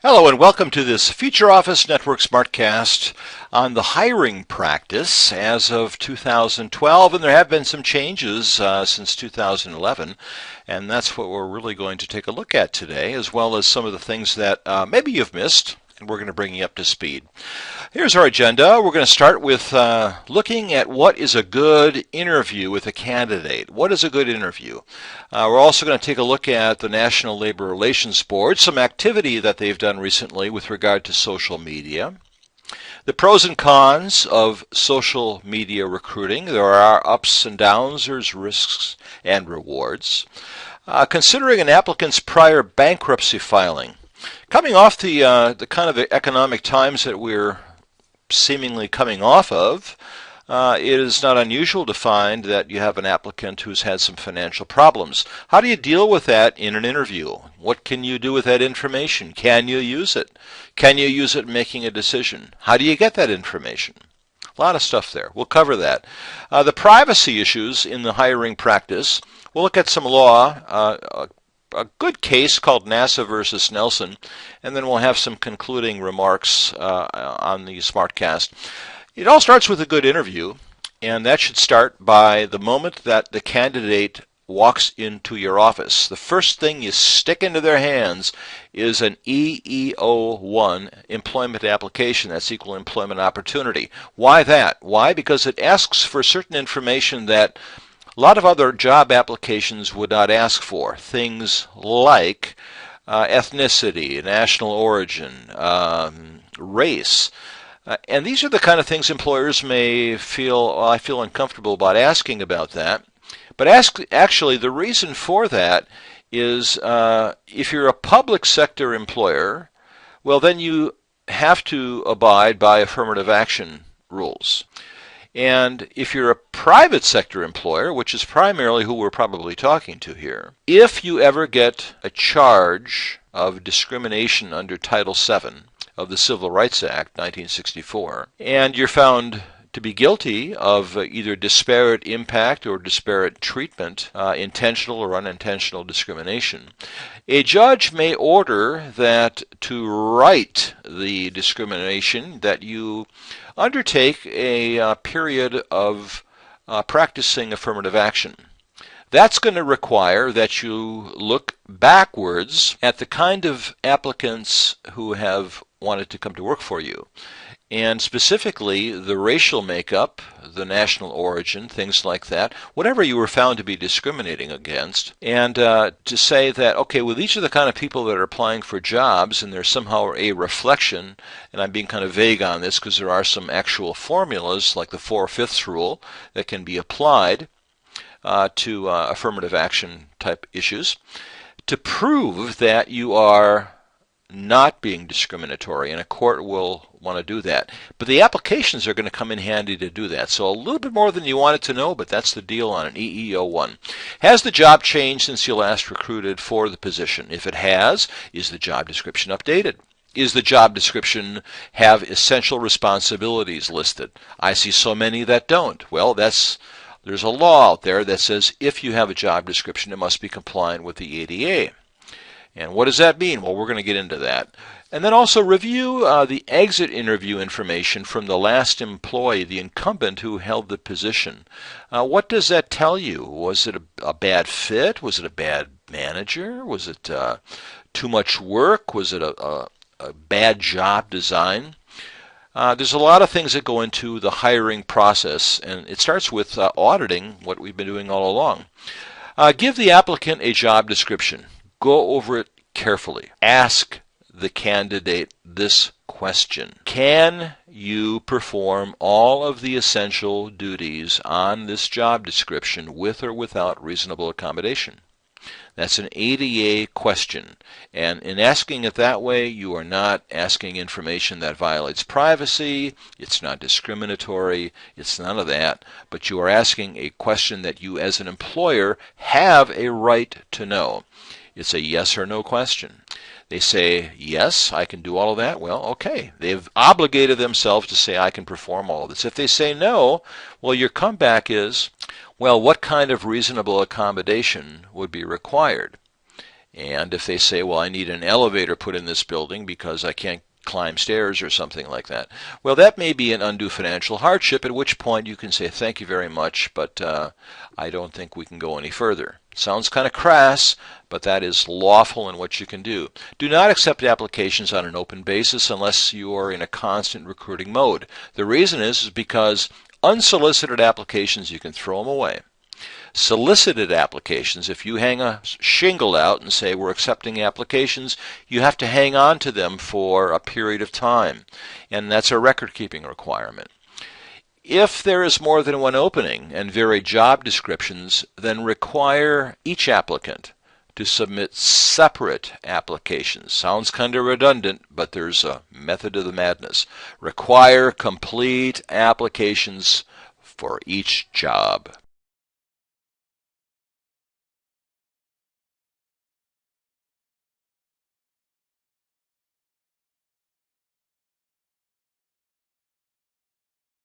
Hello and welcome to this Future Office Network Smartcast on the hiring practice as of 2012, and there have been some changes since 2011, and that's what we're really going to take a look at today, as well as some of the things that maybe you've missed, and we're going to bring you up to speed. Here's our agenda. We're going to start with looking at what is a good interview with a candidate. What is a good interview? We're also going to take a look at the National Labor Relations Board, some activity that they've done recently with regard to social media. The pros and cons of social media recruiting. There are ups and downs, there's risks and rewards. Considering an applicant's prior bankruptcy filing. Coming off the kind of economic times that we're seemingly coming off of, it is not unusual to find that you have an applicant who's had some financial problems. How do you deal with that in an interview? What can you do with that information? Can you use it? Can you use it in making a decision? How do you get that information? A lot of stuff there. We'll cover that. The privacy issues in the hiring practice. We'll look at some law, a good case called NASA versus Nelson, and then we'll have some concluding remarks on the Smartcast. It all starts with a good interview, and that should start by the moment that the candidate walks into your office. The first thing you stick into their hands is an EEO-1 employment application. That's Equal Employment Opportunity. Why that? Why? Because it asks for certain information that a lot of other job applications would not ask for. Things like ethnicity, national origin, race. And these are the kind of things employers may feel, well, I feel uncomfortable about asking about that. But actually, the reason for that is if you're a public sector employer, well, then you have to abide by affirmative action rules. And if you're a private sector employer, which is primarily who we're probably talking to here, if you ever get a charge of discrimination under Title VII of the Civil Rights Act, 1964, and you're found to be guilty of either disparate impact or disparate treatment, intentional or unintentional discrimination, a judge may order that to right the discrimination that you undertake a period of practicing affirmative action. That's going to require that you look backwards at the kind of applicants who have wanted to come to work for you, and specifically the racial makeup, the national origin, things like that, whatever you were found to be discriminating against, and to say that, okay, well, these are the kind of people that are applying for jobs, and there's somehow a reflection, and I'm being kind of vague on this because there are some actual formulas, like the 4/5 rule, that can be applied to affirmative action type issues, to prove that you are not being discriminatory, and a court will want to do that. But the applications are going to come in handy to do that. So a little bit more than you wanted to know, but that's the deal on an EEO-1. Has the job changed since you last recruited for the position? If it has, is the job description updated? Is the job description have essential responsibilities listed? I see so many that don't. Well, there's a law out there that says if you have a job description, it must be compliant with the ADA. And what does that mean? Well, we're going to get into that. And then also review the exit interview information from the last employee, the incumbent who held the position. What does that tell you? Was it a bad fit? Was it a bad manager? Was it too much work? Was it a bad job design? There's a lot of things that go into the hiring process, and it starts with auditing what we've been doing all along. Give the applicant a job description. Go over it carefully. Ask the candidate this question. Can you perform all of the essential duties on this job description with or without reasonable accommodation? That's an ADA question. And in asking it that way, you are not asking information that violates privacy, it's not discriminatory, it's none of that, but you are asking a question that you as an employer have a right to know. It's a yes or no question. They say, yes, I can do all of that. Well, okay. They've obligated themselves to say, I can perform all of this. If they say no, well, your comeback is, well, what kind of reasonable accommodation would be required? And if they say, well, I need an elevator put in this building because I can't climb stairs or something like that, well, that may be an undue financial hardship, at which point you can say, thank you very much, but I don't think we can go any further. Sounds kind of crass, but that is lawful in what you can do. Do not accept applications on an open basis unless you are in a constant recruiting mode. The reason is because unsolicited applications, you can throw them away. Solicited applications, if you hang a shingle out and say we're accepting applications, you have to hang on to them for a period of time, and that's a record-keeping requirement. If there is more than one opening and vary job descriptions, then require each applicant to submit separate applications. Sounds kind of redundant, but there's a method of the madness. Require complete applications for each job.